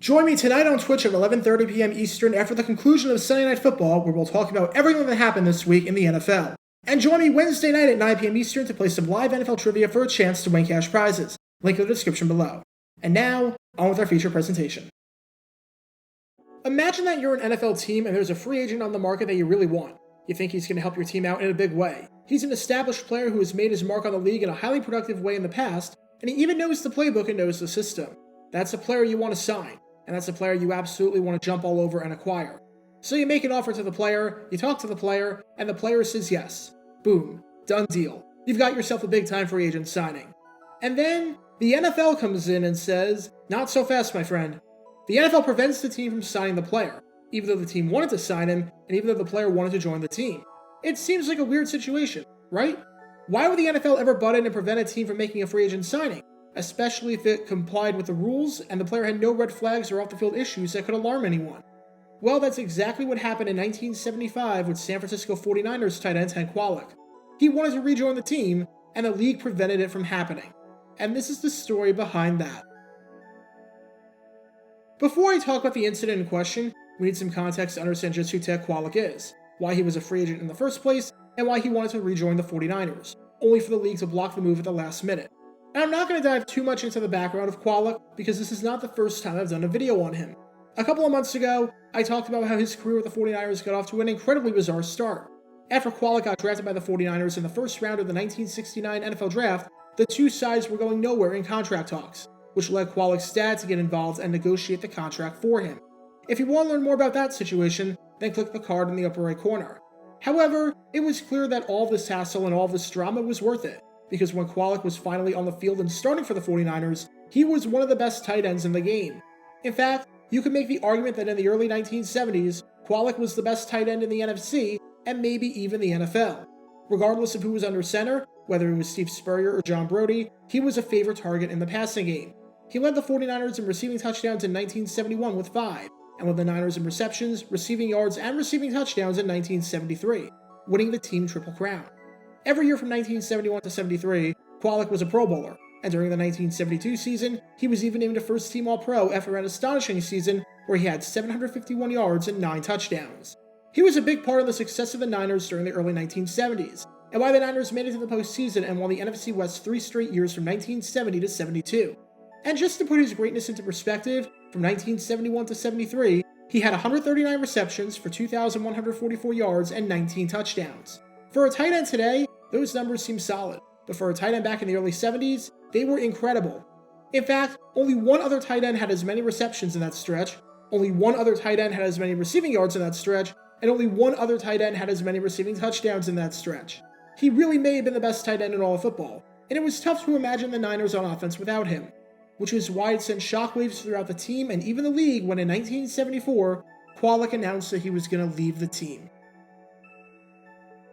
Join me tonight on Twitch at 11:30 p.m. Eastern after the conclusion of Sunday Night Football, where we'll talk about everything that happened this week in the NFL. And join me Wednesday night at 9 p.m. Eastern to play some live NFL trivia for a chance to win cash prizes. Link in the description below. And now, on with our feature presentation. Imagine that you're an NFL team and there's a free agent on the market that you really want. You think he's going to help your team out in a big way. He's an established player who has made his mark on the league in a highly productive way in the past, and he even knows the playbook and knows the system. That's a player you want to sign, and that's a player you absolutely want to jump all over and acquire. So you make an offer to the player, you talk to the player, and the player says yes. Boom. Done deal. You've got yourself a big-time free agent signing. And then, the NFL comes in and says, not so fast, my friend. The NFL prevents the team from signing the player, even though the team wanted to sign him, and even though the player wanted to join the team. It seems like a weird situation, right? Why would the NFL ever butt in and prevent a team from making a free agent signing, especially if it complied with the rules and the player had no red flags or off-the-field issues that could alarm anyone? Well, that's exactly what happened in 1975 with San Francisco 49ers tight end Ted Kwalick. He wanted to rejoin the team, and the league prevented it from happening. And this is the story behind that. Before I talk about the incident in question, we need some context to understand just who Ted Kwalick is, why he was a free agent in the first place, and why he wanted to rejoin the 49ers, only for the league to block the move at the last minute. And I'm not going to dive too much into the background of Kwalick, because this is not the first time I've done a video on him. A couple of months ago, I talked about how his career with the 49ers got off to an incredibly bizarre start. After Kwalick got drafted by the 49ers in the first round of the 1969 NFL Draft, the two sides were going nowhere in contract talks, which led Kwalick's dad to get involved and negotiate the contract for him. If you want to learn more about that situation, then click the card in the upper right corner. However, it was clear that all this hassle and all this drama was worth it, because when Kwalick was finally on the field and starting for the 49ers, he was one of the best tight ends in the game. In fact, you could make the argument that in the early 1970s, Kwalick was the best tight end in the NFC, and maybe even the NFL. Regardless of who was under center, whether it was Steve Spurrier or John Brody, he was a favorite target in the passing game. He led the 49ers in receiving touchdowns in 1971 with 5, and led the Niners in receptions, receiving yards, and receiving touchdowns in 1973, winning the team Triple Crown. Every year from 1971 to 73, Kwalick was a Pro Bowler, and during the 1972 season, he was even named a first-team All-Pro after an astonishing season where he had 751 yards and 9 touchdowns. He was a big part of the success of the Niners during the early 1970s, and why the Niners made it to the postseason and won the NFC West 3 straight years from 1970 to 72. And just to put his greatness into perspective, from 1971 to 73, he had 139 receptions for 2,144 yards and 19 touchdowns. For a tight end today, those numbers seem solid, but for a tight end back in the early 70s, they were incredible. In fact, only one other tight end had as many receptions in that stretch, only one other tight end had as many receiving yards in that stretch, and only one other tight end had as many receiving touchdowns in that stretch. He really may have been the best tight end in all of football, and it was tough to imagine the Niners on offense without him, which is why it sent shockwaves throughout the team and even the league when in 1974, Kwalick announced that he was going to leave the team.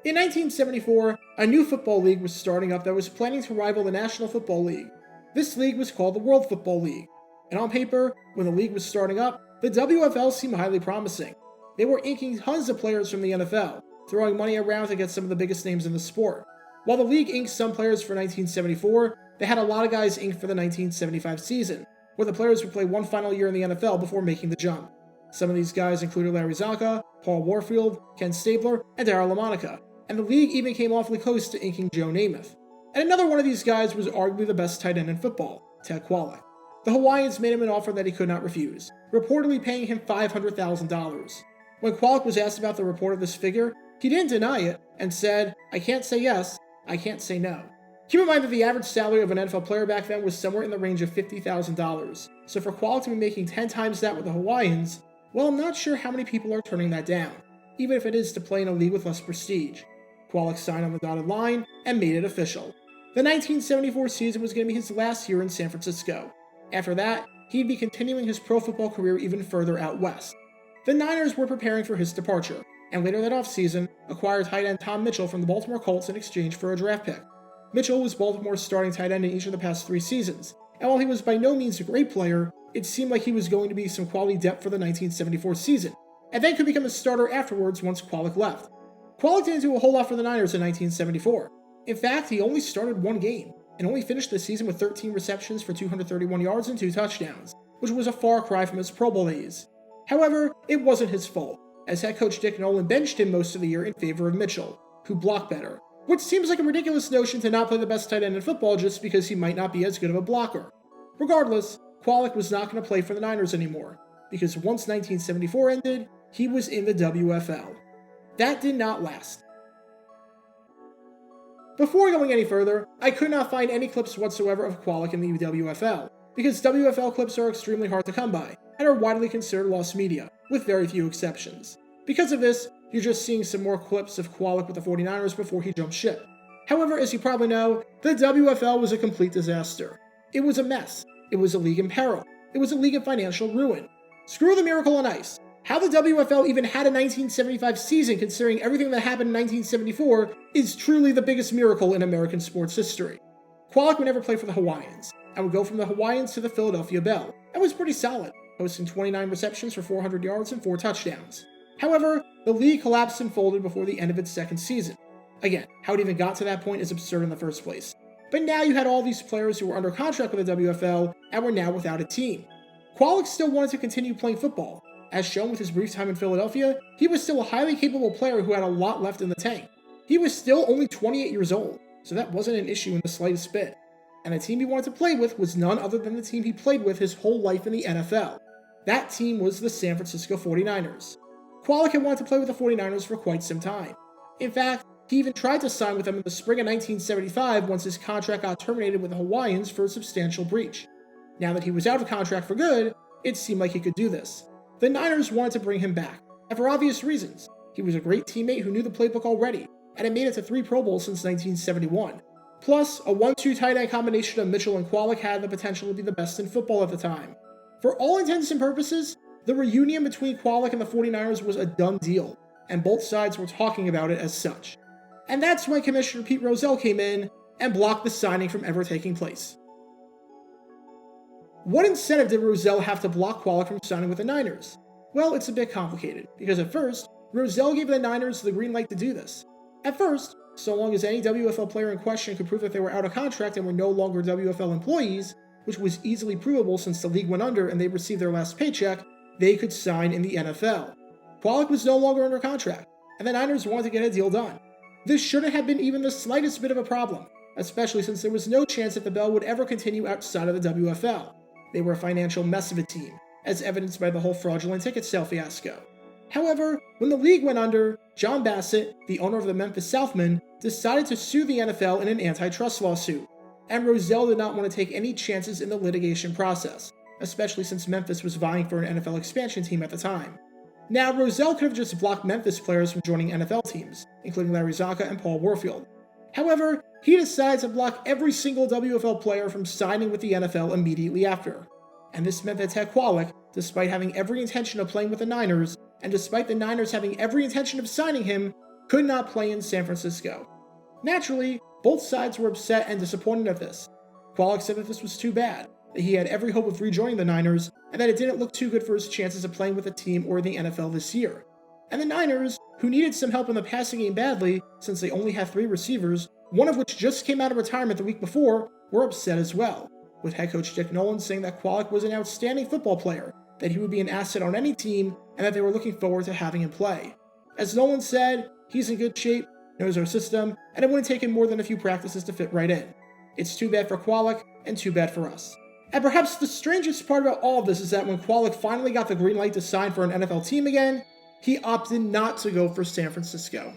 In 1974, a new football league was starting up that was planning to rival the National Football League. This league was called the World Football League, and on paper, when the league was starting up, the WFL seemed highly promising. They were inking tons of players from the NFL, throwing money around to get some of the biggest names in the sport. While the league inked some players for 1974, they had a lot of guys inked for the 1975 season, where the players would play one final year in the NFL before making the jump. Some of these guys included Larry Zonka, Paul Warfield, Ken Stabler, and Darryl LaMonica, and the league even came awfully close to inking Joe Namath. And another one of these guys was arguably the best tight end in football, Ted Kwalick. The Hawaiians made him an offer that he could not refuse, reportedly paying him $500,000. When Kwalick was asked about the report of this figure, he didn't deny it and said, "I can't say yes, I can't say no." Keep in mind that the average salary of an NFL player back then was somewhere in the range of $50,000, so for Kwalick to be making 10 times that with the Hawaiians, well, I'm not sure how many people are turning that down, even if it is to play in a league with less prestige. Kwalick signed on the dotted line and made it official. The 1974 season was going to be his last year in San Francisco. After that, he'd be continuing his pro football career even further out west. The Niners were preparing for his departure, and later that offseason, acquired tight end Tom Mitchell from the Baltimore Colts in exchange for a draft pick. Mitchell was Baltimore's starting tight end in each of the past 3 seasons, and while he was by no means a great player, it seemed like he was going to be some quality depth for the 1974 season, and then could become a starter afterwards once Kwalick left. Kwalick didn't do a whole lot for the Niners in 1974. In fact, he only started 1 game, and only finished the season with 13 receptions for 231 yards and 2 touchdowns. which was a far cry from his Pro Bowl days. However, it wasn't his fault, as head coach Dick Nolan benched him most of the year in favor of Mitchell, who blocked better, which seems like a ridiculous notion to not play the best tight end in football just because he might not be as good of a blocker. Regardless, Kwalick was not going to play for the Niners anymore, because once 1974 ended, he was in the WFL. That did not last. Before going any further, I could not find any clips whatsoever of Kwalick in the WFL, because WFL clips are extremely hard to come by, and are widely considered lost media, with very few exceptions. Because of this, you're just seeing some more clips of Kwalick with the 49ers before he jumped ship. However, as you probably know, the WFL was a complete disaster. It was a mess. It was a league in peril. It was a league in financial ruin. Screw the Miracle on Ice. How the WFL even had a 1975 season considering everything that happened in 1974 is truly the biggest miracle in American sports history. Kwalick would never play for the Hawaiians, and would go from the Hawaiians to the Philadelphia Bell, and was pretty solid, posting 29 receptions for 400 yards and 4 touchdowns. However, the league collapsed and folded before the end of its second season. Again, how it even got to that point is absurd in the first place. But now you had all these players who were under contract with the WFL and were now without a team. Kwalick still wanted to continue playing football. As shown with his brief time in Philadelphia, he was still a highly capable player who had a lot left in the tank. He was still only 28 years old, so that wasn't an issue in the slightest bit. And the team he wanted to play with was none other than the team he played with his whole life in the NFL. That team was the San Francisco 49ers. Kwalick had wanted to play with the 49ers for quite some time. In fact, he even tried to sign with them in the spring of 1975 once his contract got terminated with the Hawaiians for a substantial breach. Now that he was out of contract for good, it seemed like he could do this. The Niners wanted to bring him back, and for obvious reasons. He was a great teammate who knew the playbook already, and had made it to 3 Pro Bowls since 1971. Plus, a 1-2 tight end combination of Mitchell and Kwalick had the potential to be the best in football at the time. For all intents and purposes, the reunion between Kwalick and the 49ers was a done deal, and both sides were talking about it as such. And that's when Commissioner Pete Rozelle came in and blocked the signing from ever taking place. What incentive did Rozelle have to block Kwalick from signing with the Niners? Well, it's a bit complicated, because at first, Rozelle gave the Niners the green light to do this. At first, so long as any WFL player in question could prove that they were out of contract and were no longer WFL employees, which was easily provable since the league went under and they received their last paycheck, they could sign in the NFL. Kwalick was no longer under contract, and the Niners wanted to get a deal done. This shouldn't have been even the slightest bit of a problem, especially since there was no chance that the Bell would ever continue outside of the WFL. They were a financial mess of a team, as evidenced by the whole fraudulent ticket sale fiasco. However, when the league went under, John Bassett, the owner of the Memphis Southmen, decided to sue the NFL in an antitrust lawsuit, and Rozelle did not want to take any chances in the litigation process, especially since Memphis was vying for an NFL expansion team at the time. Now, Rozelle could have just blocked Memphis players from joining NFL teams, including Larry Zonka and Paul Warfield. However, he decided to block every single WFL player from signing with the NFL immediately after. And this meant that Ted Kwalick, despite having every intention of playing with the Niners, and despite the Niners having every intention of signing him, could not play in San Francisco. Naturally, both sides were upset and disappointed at this. Kwalick said that this was too bad, that he had every hope of rejoining the Niners, and that it didn't look too good for his chances of playing with the team or the NFL this year. And the Niners, who needed some help in the passing game badly, since they only had 3 receivers, one of which just came out of retirement the week before, were upset as well, with head coach Dick Nolan saying that Kwalick was an outstanding football player, that he would be an asset on any team, and that they were looking forward to having him play. As Nolan said, he's in good shape, knows our system, and it wouldn't take him more than a few practices to fit right in. It's too bad for Kwalick, and too bad for us. And perhaps the strangest part about all of this is that when Kwalick finally got the green light to sign for an NFL team again, he opted not to go for San Francisco.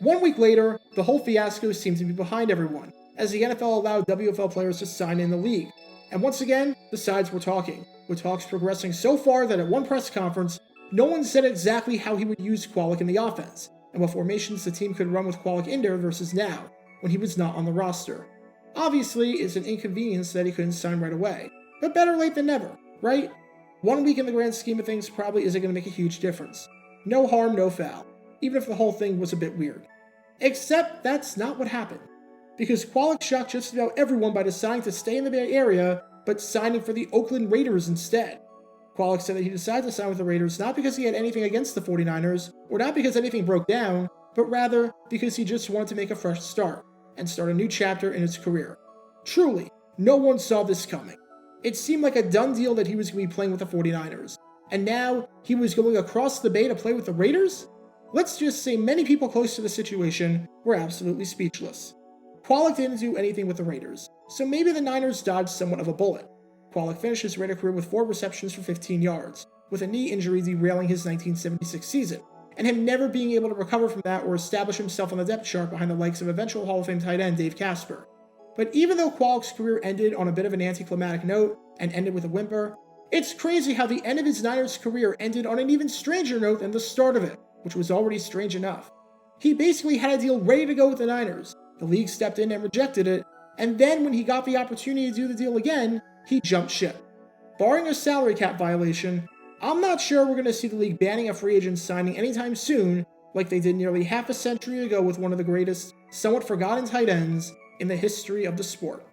1 week later, the whole fiasco seemed to be behind everyone, as the NFL allowed WFL players to sign in the league. And once again, the sides were talking, with talks progressing so far that at one press conference, Nolan said exactly how he would use Kwalick in the offense, and what formations the team could run with Kwalick in there versus now, when he was not on the roster. Obviously, it's an inconvenience that he couldn't sign right away, but better late than never, right? 1 week in the grand scheme of things probably isn't going to make a huge difference. No harm, no foul, even if the whole thing was a bit weird. Except that's not what happened, because Kwalick shocked just about everyone by deciding to stay in the Bay Area, but signing for the Oakland Raiders instead. Kwalick said that he decided to sign with the Raiders not because he had anything against the 49ers, or not because anything broke down, but rather because he just wanted to make a fresh start, and start a new chapter in his career. Truly, no one saw this coming. It seemed like a done deal that he was going to be playing with the 49ers. And now, he was going across the bay to play with the Raiders? Let's just say many people close to the situation were absolutely speechless. Kwalick didn't do anything with the Raiders, so maybe the Niners dodged somewhat of a bullet. Kwalick finished his Raider career with 4 receptions for 15 yards, with a knee injury derailing his 1976 season, and him never being able to recover from that or establish himself on the depth chart behind the likes of eventual Hall of Fame tight end Dave Casper. But even though Kwalick's career ended on a bit of an anticlimactic note and ended with a whimper, it's crazy how the end of his Niners career ended on an even stranger note than the start of it, which was already strange enough. He basically had a deal ready to go with the Niners. The league stepped in and rejected it, and then when he got the opportunity to do the deal again, he jumped ship. Barring a salary cap violation, I'm not sure we're going to see the league banning a free agent signing anytime soon, like they did nearly half a century ago with one of the greatest, somewhat forgotten tight ends in the history of the sport.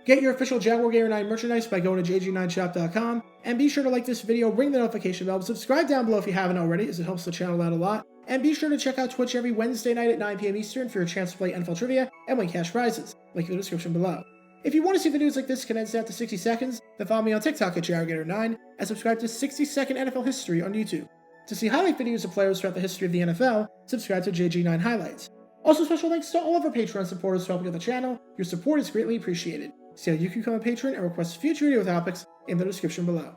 Get your official Jaguar Gator 9 merchandise by going to jg9shop.com, and be sure to like this video, ring the notification bell, subscribe down below if you haven't already, as it helps the channel out a lot, and be sure to check out Twitch every Wednesday night at 9 p.m. Eastern for your chance to play NFL Trivia and win cash prizes, link in the description below. If you want to see videos like this condensed down to 60 seconds, then follow me on TikTok at JaguarGator9, and subscribe to 60-Second NFL History on YouTube. To see highlight videos of players throughout the history of the NFL, subscribe to JG9 Highlights. Also, special thanks to all of our Patreon supporters for helping out the channel. Your support is greatly appreciated. See how you can become a patron and request future video topics in the description below.